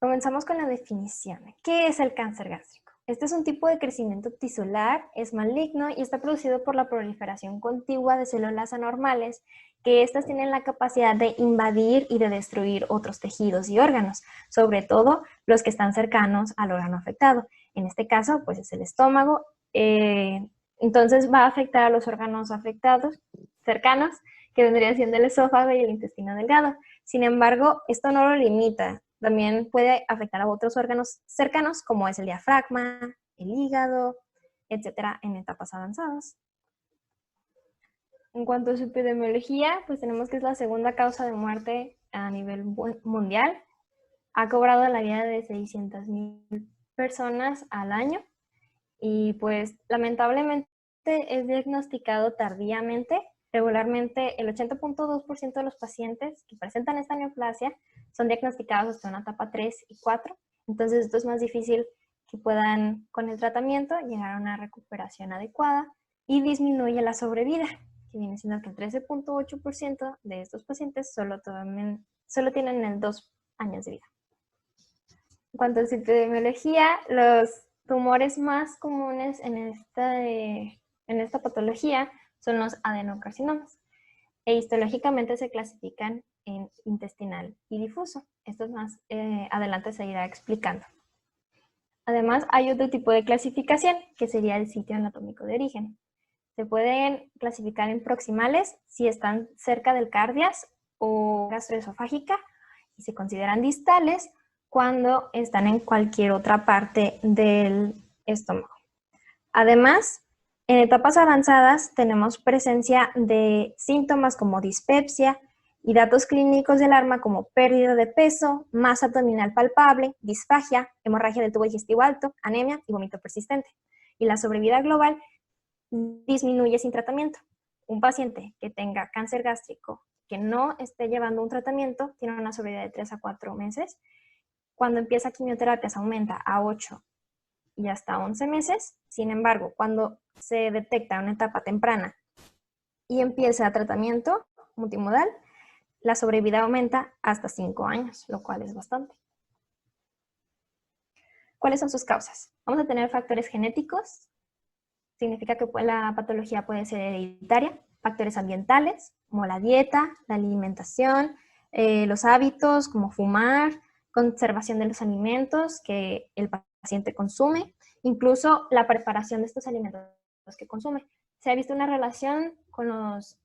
Comenzamos con la definición. ¿Qué es el cáncer gástrico? Este es un tipo de crecimiento tisular, es maligno y está producido por la proliferación contigua de células anormales, que estas tienen la capacidad de invadir y de destruir otros tejidos y órganos, sobre todo los que están cercanos al órgano afectado. En este caso, pues es el estómago. Entonces va a afectar a los órganos afectados cercanos, que vendría siendo el esófago y el intestino delgado. Sin embargo, esto no lo limita. También puede afectar a otros órganos cercanos, como es el diafragma, el hígado, etcétera, en etapas avanzadas. En cuanto a su epidemiología, pues tenemos que es la segunda causa de muerte a nivel mundial. Ha cobrado la vida de 600,000 personas al año y pues lamentablemente es diagnosticado tardíamente. Regularmente el 80.2% de los pacientes que presentan esta neoplasia son diagnosticados hasta una etapa 3 y 4. Entonces esto es más difícil que puedan con el tratamiento llegar a una recuperación adecuada y disminuye la sobrevida, que viene siendo que el 13.8% de estos pacientes solo tienen 2 años de vida. En cuanto a su epidemiología, los tumores más comunes en esta patología son los adenocarcinomas. E histológicamente se clasifican en intestinal y difuso. Esto más adelante se irá explicando. Además, hay otro tipo de clasificación, que sería el sitio anatómico de origen. Se pueden clasificar en proximales si están cerca del cardias o gastroesofágica, y se consideran distales cuando están en cualquier otra parte del estómago. Además, en etapas avanzadas tenemos presencia de síntomas como dispepsia y datos clínicos de alarma como pérdida de peso, masa abdominal palpable, disfagia, hemorragia del tubo digestivo alto, anemia y vómito persistente. Y la sobrevida global disminuye sin tratamiento. Un paciente que tenga cáncer gástrico que no esté llevando un tratamiento tiene una sobrevida de 3 a 4 meses. Cuando empieza quimioterapias aumenta a 8 y hasta 11 meses. Sin embargo, cuando se detecta una etapa temprana y empieza tratamiento multimodal, la sobrevida aumenta hasta 5 años, lo cual es bastante. ¿Cuáles son sus causas? Vamos a tener factores genéticos, significa que la patología puede ser hereditaria, factores ambientales, como la dieta, la alimentación, los hábitos, como fumar, conservación de los alimentos que el paciente consume, incluso la preparación de estos alimentos que consume. Se ha visto una relación con los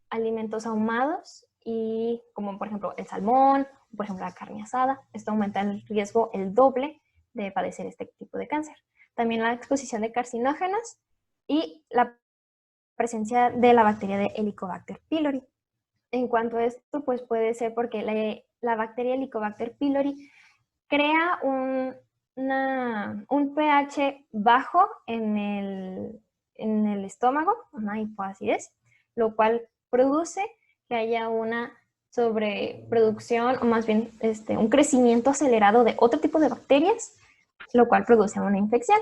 alimentos ahumados y como por ejemplo el salmón, por ejemplo la carne asada. Esto aumenta el riesgo el doble de padecer este tipo de cáncer. También la exposición de carcinógenos y la presencia de la bacteria de Helicobacter pylori. En cuanto a esto, pues puede ser porque la bacteria Helicobacter pylori crea un pH bajo en el estómago, una hipoacidez, lo cual produce que haya una sobreproducción o más bien un crecimiento acelerado de otro tipo de bacterias, lo cual produce una infección.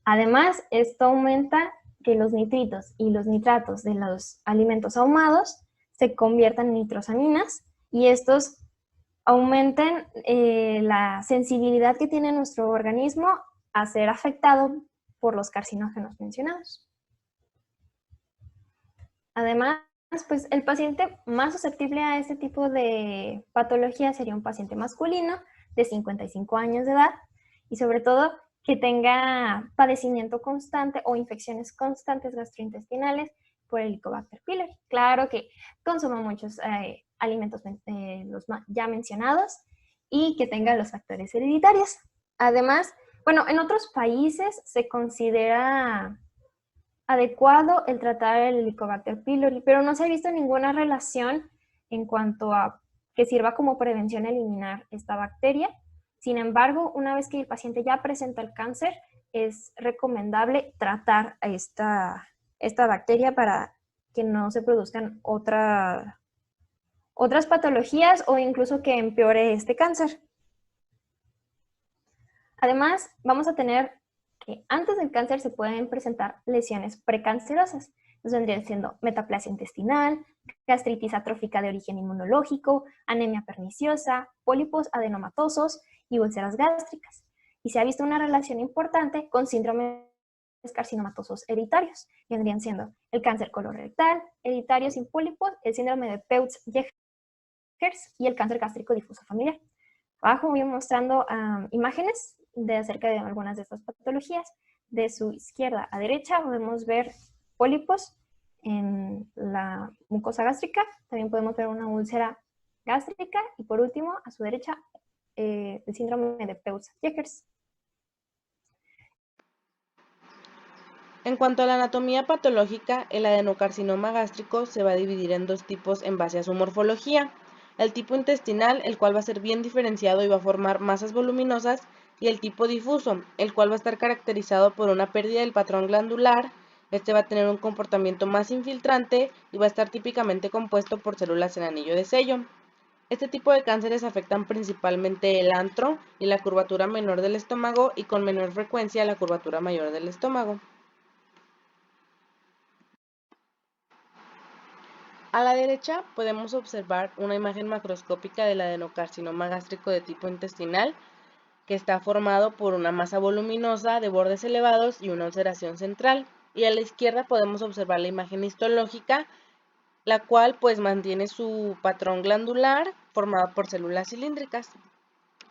Además, esto aumenta que los nitritos y los nitratos de los alimentos ahumados se conviertan en nitrosaminas y estos aumenten la sensibilidad que tiene nuestro organismo a ser afectado por los carcinógenos mencionados. Además, pues el paciente más susceptible a este tipo de patología sería un paciente masculino de 55 años de edad y sobre todo que tenga padecimiento constante o infecciones constantes gastrointestinales por el Helicobacter pylori. Claro que consuma muchos alimentos los ya mencionados y que tenga los factores hereditarios. Además, bueno, en otros países se considera adecuado el tratar el Helicobacter pylori, pero no se ha visto ninguna relación en cuanto a que sirva como prevención eliminar esta bacteria. Sin embargo, una vez que el paciente ya presenta el cáncer, es recomendable tratar a esta bacteria para que no se produzcan otras patologías o incluso que empeore este cáncer. Además, vamos a tener que antes del cáncer se pueden presentar lesiones precancerosas. Nos vendrían siendo metaplasia intestinal, gastritis atrófica de origen inmunológico, anemia perniciosa, pólipos adenomatosos y úlceras gástricas. Y se ha visto una relación importante con síndromes carcinomatosos hereditarios, que vendrían siendo el cáncer colorectal, hereditario sin pólipos, el síndrome de Peutz-Jeghers y el cáncer gástrico difuso familiar. Abajo voy mostrando imágenes acerca de algunas de estas patologías. De su izquierda a derecha podemos ver pólipos en la mucosa gástrica, también podemos ver una úlcera gástrica y por último a su derecha el síndrome de Peutz-Jeghers. En cuanto a la anatomía patológica, el adenocarcinoma gástrico se va a dividir en dos tipos en base a su morfología. El tipo intestinal, el cual va a ser bien diferenciado y va a formar masas voluminosas, y el tipo difuso, el cual va a estar caracterizado por una pérdida del patrón glandular. Este va a tener un comportamiento más infiltrante y va a estar típicamente compuesto por células en anillo de sello. Este tipo de cánceres afectan principalmente el antro y la curvatura menor del estómago y con menor frecuencia la curvatura mayor del estómago. A la derecha podemos observar una imagen macroscópica del adenocarcinoma gástrico de tipo intestinal, que está formado por una masa voluminosa de bordes elevados y una ulceración central. Y a la izquierda podemos observar la imagen histológica, la cual pues mantiene su patrón glandular formado por células cilíndricas.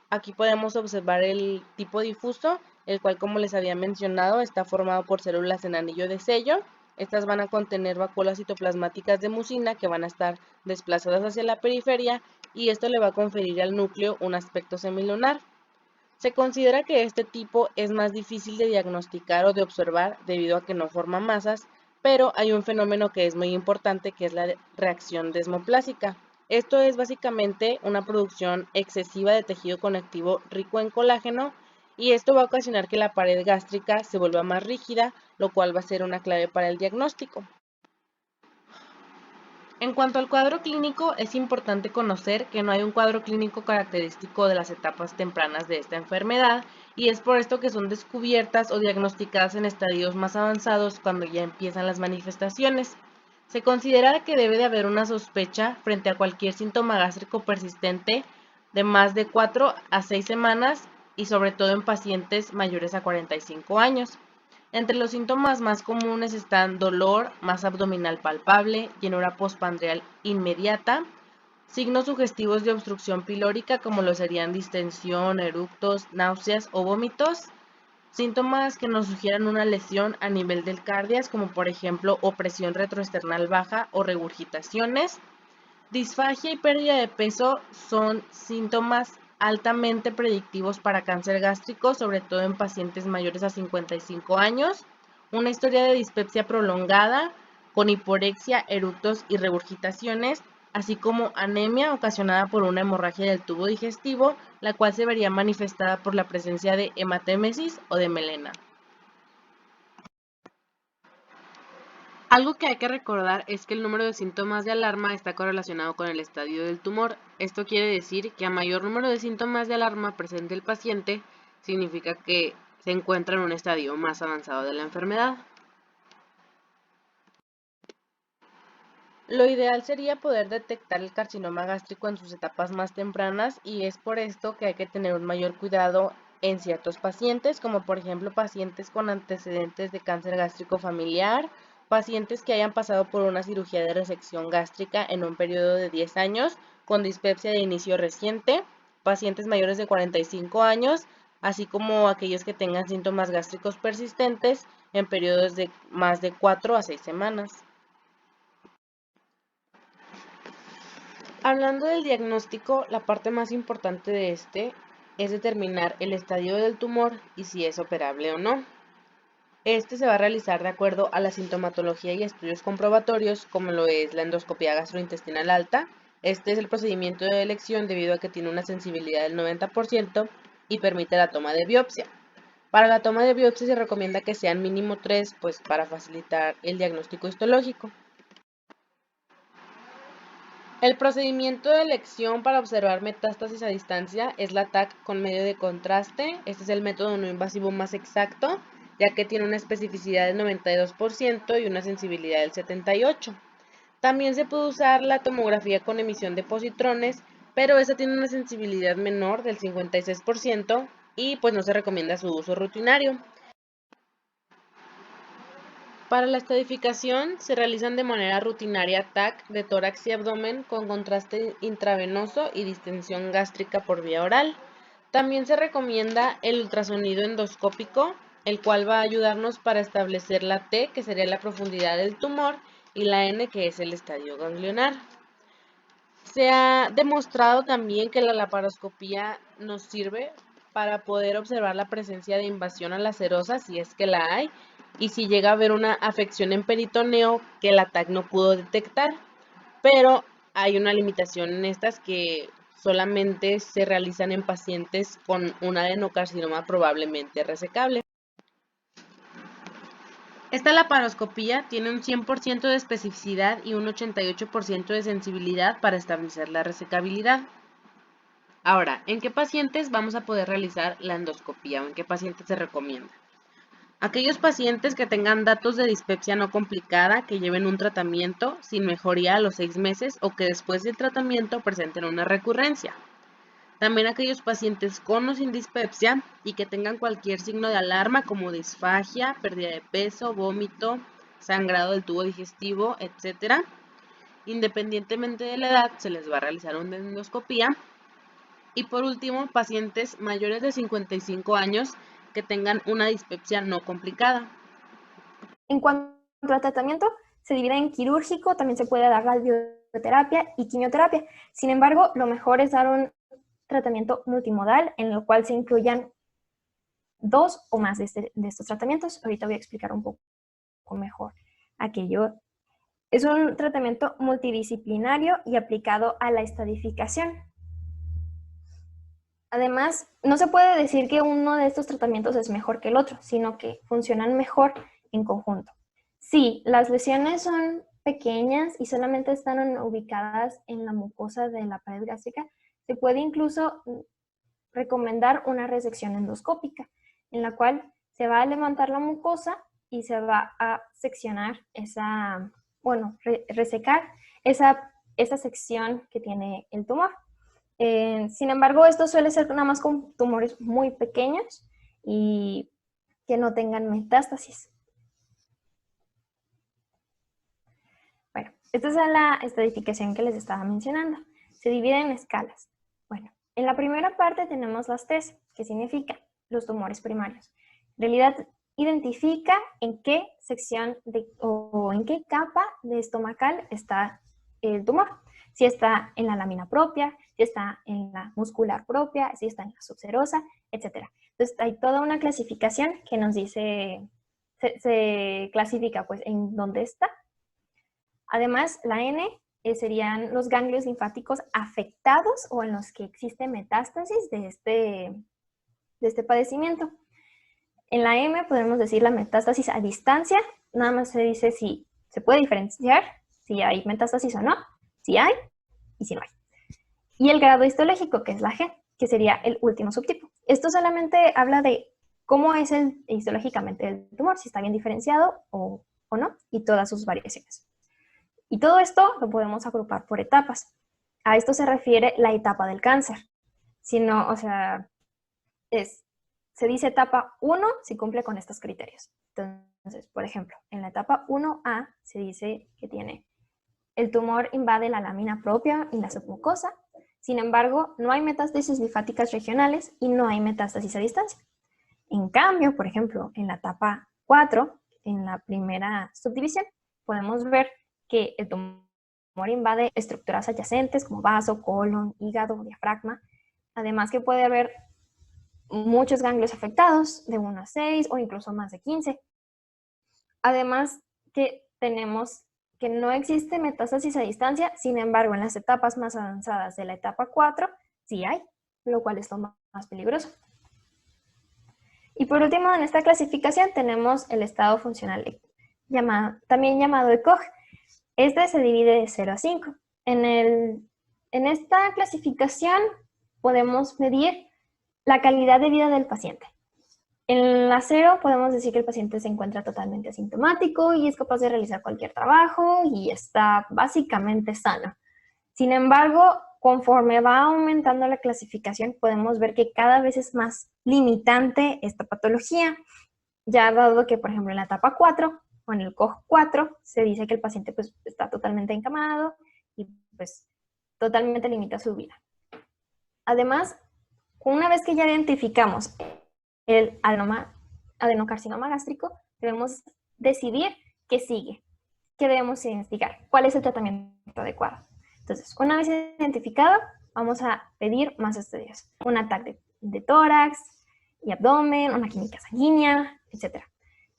Aquí podemos observar el tipo difuso, el cual, como les había mencionado, está formado por células en anillo de sello. Estas van a contener vacuolas citoplasmáticas de mucina que van a estar desplazadas hacia la periferia y esto le va a conferir al núcleo un aspecto semilunar. Se considera que este tipo es más difícil de diagnosticar o de observar debido a que no forma masas, pero hay un fenómeno que es muy importante, que es la reacción desmoplásica. Esto es básicamente una producción excesiva de tejido conectivo rico en colágeno y esto va a ocasionar que la pared gástrica se vuelva más rígida, lo cual va a ser una clave para el diagnóstico. En cuanto al cuadro clínico, es importante conocer que no hay un cuadro clínico característico de las etapas tempranas de esta enfermedad y es por esto que son descubiertas o diagnosticadas en estadios más avanzados cuando ya empiezan las manifestaciones. Se considera que debe de haber una sospecha frente a cualquier síntoma gástrico persistente de más de 4 a 6 semanas y sobre todo en pacientes mayores a 45 años. Entre los síntomas más comunes están dolor, masa abdominal palpable, llenura postprandial inmediata, signos sugestivos de obstrucción pilórica como lo serían distensión, eructos, náuseas o vómitos, síntomas que nos sugieran una lesión a nivel del cardias como por ejemplo opresión retroesternal baja o regurgitaciones. Disfagia y pérdida de peso son síntomas altamente predictivos para cáncer gástrico, sobre todo en pacientes mayores a 55 años. Una historia de dispepsia prolongada con hiporexia, eructos y regurgitaciones, así como anemia ocasionada por una hemorragia del tubo digestivo, la cual se vería manifestada por la presencia de hematémesis o de melena. Algo que hay que recordar es que el número de síntomas de alarma está correlacionado con el estadio del tumor. Esto quiere decir que a mayor número de síntomas de alarma presente el paciente, significa que se encuentra en un estadio más avanzado de la enfermedad. Lo ideal sería poder detectar el carcinoma gástrico en sus etapas más tempranas y es por esto que hay que tener un mayor cuidado en ciertos pacientes, como por ejemplo pacientes con antecedentes de cáncer gástrico familiar, pacientes que hayan pasado por una cirugía de resección gástrica en un periodo de 10 años con dispepsia de inicio reciente, pacientes mayores de 45 años, así como aquellos que tengan síntomas gástricos persistentes en periodos de más de 4 a 6 semanas. Hablando del diagnóstico, la parte más importante de este es determinar el estadio del tumor y si es operable o no. Este se va a realizar de acuerdo a la sintomatología y estudios comprobatorios, como lo es la endoscopia gastrointestinal alta. Este es el procedimiento de elección debido a que tiene una sensibilidad del 90% y permite la toma de biopsia. Para la toma de biopsia se recomienda que sean mínimo 3, pues para facilitar el diagnóstico histológico. El procedimiento de elección para observar metástasis a distancia es la TAC con medio de contraste. Este es el método no invasivo más exacto, ya que tiene una especificidad del 92% y una sensibilidad del 78%. También se puede usar la tomografía con emisión de positrones, pero esta tiene una sensibilidad menor del 56% y pues no se recomienda su uso rutinario. Para la estadificación se realizan de manera rutinaria TAC de tórax y abdomen con contraste intravenoso y distensión gástrica por vía oral. También se recomienda el ultrasonido endoscópico, el cual va a ayudarnos para establecer la T, que sería la profundidad del tumor, y la N, que es el estadio ganglionar. Se ha demostrado también que la laparoscopía nos sirve para poder observar la presencia de invasión a la serosa, si es que la hay, y si llega a haber una afección en peritoneo que el TAC no pudo detectar, pero hay una limitación en estas que solamente se realizan en pacientes con un adenocarcinoma probablemente resecable. Esta laparoscopía tiene un 100% de especificidad y un 88% de sensibilidad para establecer la resecabilidad. Ahora, ¿en qué pacientes vamos a poder realizar la endoscopía o en qué pacientes se recomienda? Aquellos pacientes que tengan datos de dispepsia no complicada, que lleven un tratamiento sin mejoría a los 6 meses o que después del tratamiento presenten una recurrencia. También aquellos pacientes con o sin dispepsia y que tengan cualquier signo de alarma como disfagia, pérdida de peso, vómito, sangrado del tubo digestivo, etc. Independientemente de la edad, se les va a realizar una endoscopía. Y por último, pacientes mayores de 55 años que tengan una dispepsia no complicada. En cuanto al tratamiento, se divide en quirúrgico, también se puede dar radioterapia y quimioterapia. Sin embargo, lo mejor es dar un tratamiento multimodal en el cual se incluyan 2 o más de estos tratamientos. Ahorita voy a explicar un poco mejor aquello. Es un tratamiento multidisciplinario y aplicado a la estadificación. Además, no se puede decir que uno de estos tratamientos es mejor que el otro, sino que funcionan mejor en conjunto. Sí, las lesiones son pequeñas y solamente están ubicadas en la mucosa de la pared gástrica. Se puede incluso recomendar una resección endoscópica, en la cual se va a levantar la mucosa y se va a seccionar resecar esa sección que tiene el tumor. Sin embargo, esto suele ser nada más con tumores muy pequeños y que no tengan metástasis. Bueno, esta es la estadificación que les estaba mencionando. Se divide en escalas. Bueno, en la primera parte tenemos las TES, que significa los tumores primarios. En realidad, identifica en qué sección o en qué capa de estomacal está el tumor. Si está en la lámina propia, si está en la muscular propia, si está en la subserosa, etc. Entonces, hay toda una clasificación que nos dice, se clasifica pues en dónde está. Además, la N serían los ganglios linfáticos afectados o en los que existe metástasis de este padecimiento. En la M podemos decir la metástasis a distancia, nada más se dice si se puede diferenciar si hay metástasis o no, si hay y si no hay. Y el grado histológico, que es la G, que sería el último subtipo. Esto solamente habla de cómo es histológicamente el tumor, si está bien diferenciado o no, y todas sus variaciones. Y todo esto lo podemos agrupar por etapas. A esto se refiere la etapa del cáncer. Si no, o sea, se dice etapa 1 si cumple con estos criterios. Entonces, por ejemplo, en la etapa 1A se dice que el tumor invade la lámina propia y la submucosa. Sin embargo, no hay metástasis linfáticas regionales y no hay metástasis a distancia. En cambio, por ejemplo, en la etapa 4, en la primera subdivisión, podemos ver que el tumor invade estructuras adyacentes como vaso, colon, hígado, diafragma. Además que puede haber muchos ganglios afectados, de 1 a 6 o incluso más de 15. Además que tenemos que no existe metástasis a distancia, sin embargo, en las etapas más avanzadas de la etapa 4 sí hay, lo cual es lo más peligroso. Y por último, en esta clasificación tenemos el estado funcional, también llamado ECOG. Este se divide de 0 a 5. En esta clasificación podemos medir la calidad de vida del paciente. En la 0 podemos decir que el paciente se encuentra totalmente asintomático y es capaz de realizar cualquier trabajo y está básicamente sano. Sin embargo, conforme va aumentando la clasificación, podemos ver que cada vez es más limitante esta patología, ya dado que, por ejemplo, en la etapa 4 o en el COG 4 se dice que el paciente pues, está totalmente encamado y pues totalmente limita su vida. Además, una vez que ya identificamos el adenocarcinoma gástrico, debemos decidir qué sigue, qué debemos investigar, cuál es el tratamiento adecuado. Entonces, una vez identificado, vamos a pedir más estudios. Un ataque de tórax y abdomen, una química sanguínea, etc.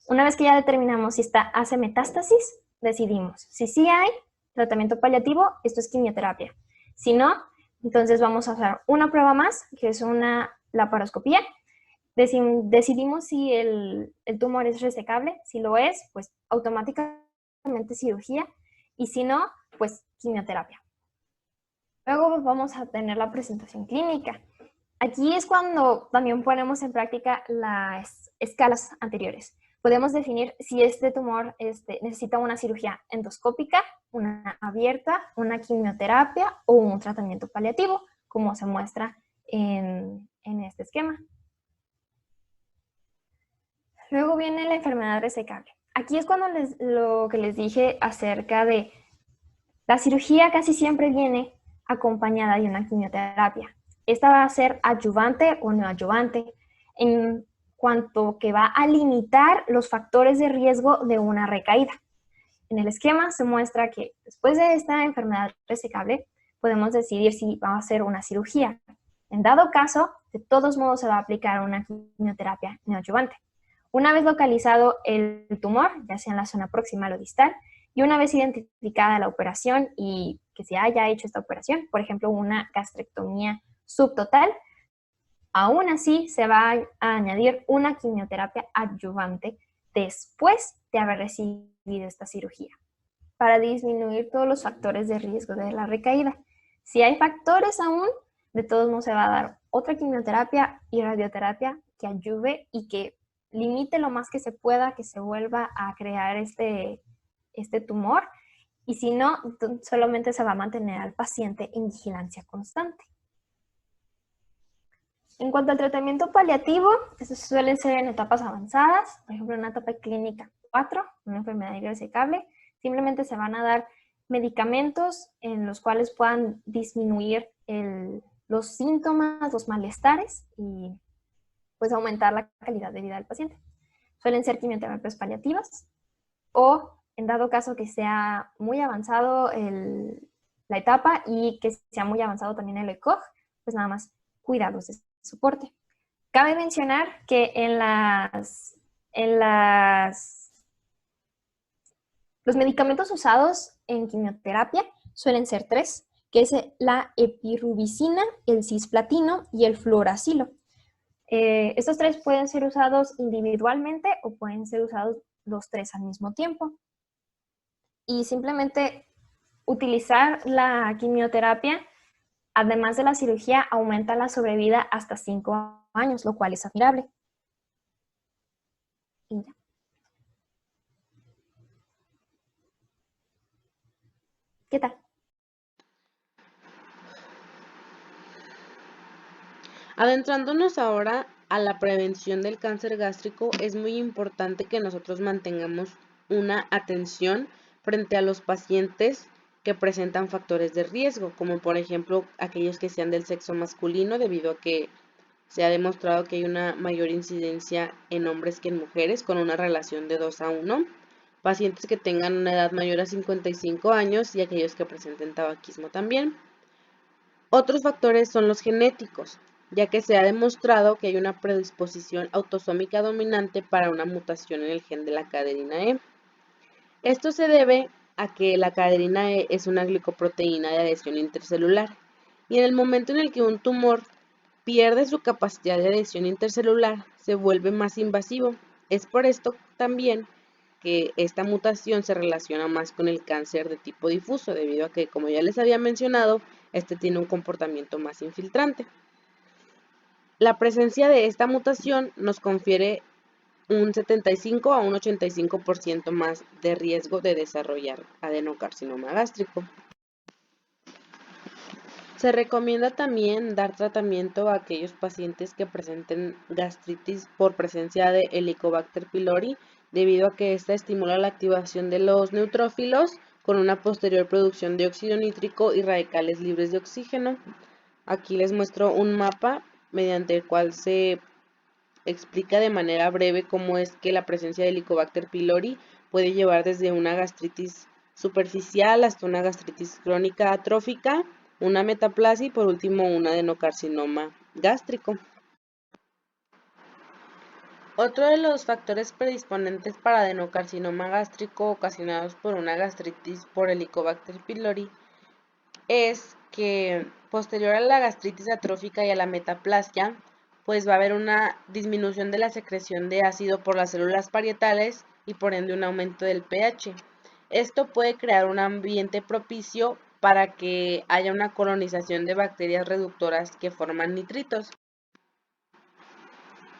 Una vez que ya determinamos si hace metástasis, decidimos. Si sí hay tratamiento paliativo, esto es quimioterapia. Si no, entonces vamos a hacer una prueba más, que es una laparoscopía. Decidimos si el tumor es resecable. Si lo es, pues automáticamente cirugía. Y si no, pues quimioterapia. Luego vamos a tener la presentación clínica. Aquí es cuando también ponemos en práctica las escalas anteriores. Podemos definir si este tumor necesita una cirugía endoscópica, una abierta, una quimioterapia o un tratamiento paliativo, como se muestra en este esquema. Luego viene la enfermedad resecable. Aquí es cuando lo que les dije acerca de la cirugía casi siempre viene acompañada de una quimioterapia. Esta va a ser adyuvante o neoadyuvante en cuanto que va a limitar los factores de riesgo de una recaída. En el esquema se muestra que después de esta enfermedad resecable podemos decidir si va a ser una cirugía. En dado caso, de todos modos se va a aplicar una quimioterapia neoadyuvante. Una vez localizado el tumor, ya sea en la zona proximal o distal, y una vez identificada la operación y que se haya hecho esta operación, por ejemplo, una gastrectomía subtotal, aún así se va a añadir una quimioterapia adyuvante después de haber recibido esta cirugía, para disminuir todos los factores de riesgo de la recaída. Si hay factores aún, de todos modos se va a dar otra quimioterapia y radioterapia que ayude y que limite lo más que se pueda que se vuelva a crear este tumor, y si no, solamente se va a mantener al paciente en vigilancia constante. En cuanto al tratamiento paliativo, estos suelen ser en etapas avanzadas, por ejemplo, en una etapa clínica 4, una enfermedad irresecable, simplemente se van a dar medicamentos en los cuales puedan disminuir los síntomas, los malestares y pues aumentar la calidad de vida del paciente. Suelen ser quimioterapias paliativas o en dado caso que sea muy avanzado la etapa y que sea muy avanzado también el ECOG, pues nada más cuidados de soporte. Cabe mencionar que los medicamentos usados en quimioterapia suelen ser 3, que es la epirubicina, el cisplatino y el fluoracilo. Estos 3 pueden ser usados individualmente o pueden ser usados los 3 al mismo tiempo. Y simplemente utilizar la quimioterapia, además de la cirugía, aumenta la sobrevida hasta 5 años, lo cual es admirable. Y ya. ¿Qué tal? Adentrándonos ahora a la prevención del cáncer gástrico, es muy importante que nosotros mantengamos una atención frente a los pacientes que presentan factores de riesgo, como por ejemplo aquellos que sean del sexo masculino, debido a que se ha demostrado que hay una mayor incidencia en hombres que en mujeres, con una relación de 2:1, pacientes que tengan una edad mayor a 55 años y aquellos que presenten tabaquismo también. Otros factores son los genéticos, ya que se ha demostrado que hay una predisposición autosómica dominante para una mutación en el gen de la caderina E. Esto se debe a que la caderina E es una glicoproteína de adhesión intercelular, y en el momento en el que un tumor pierde su capacidad de adhesión intercelular, se vuelve más invasivo. Es por esto también que esta mutación se relaciona más con el cáncer de tipo difuso, debido a que, como ya les había mencionado, este tiene un comportamiento más infiltrante. La presencia de esta mutación nos confiere un 75 a un 85% más de riesgo de desarrollar adenocarcinoma gástrico. Se recomienda también dar tratamiento a aquellos pacientes que presenten gastritis por presencia de Helicobacter pylori, debido a que esta estimula la activación de los neutrófilos con una posterior producción de óxido nítrico y radicales libres de oxígeno. Aquí les muestro un mapa mediante el cual se explica de manera breve cómo es que la presencia de Helicobacter pylori puede llevar desde una gastritis superficial hasta una gastritis crónica atrófica, una metaplasia y por último un adenocarcinoma gástrico. Otro de los factores predisponentes para adenocarcinoma gástrico ocasionados por una gastritis por Helicobacter pylori es que posterior a la gastritis atrófica y a la metaplasia, pues va a haber una disminución de la secreción de ácido por las células parietales y por ende un aumento del pH. Esto puede crear un ambiente propicio para que haya una colonización de bacterias reductoras que forman nitritos.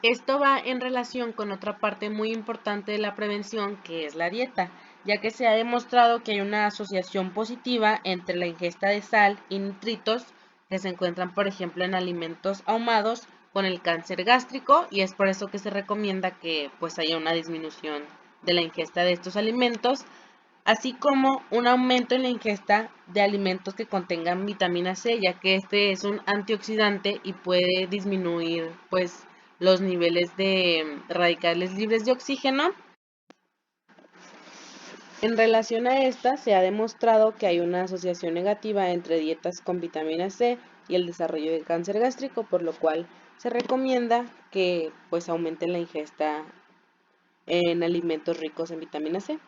Esto va en relación con otra parte muy importante de la prevención, que es la dieta, ya que se ha demostrado que hay una asociación positiva entre la ingesta de sal y nitritos que se encuentran, por ejemplo, en alimentos ahumados con el cáncer gástrico, y es por eso que se recomienda que pues haya una disminución de la ingesta de estos alimentos, así como un aumento en la ingesta de alimentos que contengan vitamina C, ya que este es un antioxidante y puede disminuir pues los niveles de radicales libres de oxígeno. En relación a esta, se ha demostrado que hay una asociación negativa entre dietas con vitamina C y el desarrollo de cáncer gástrico, por lo cual se recomienda que pues aumenten la ingesta en alimentos ricos en vitamina C.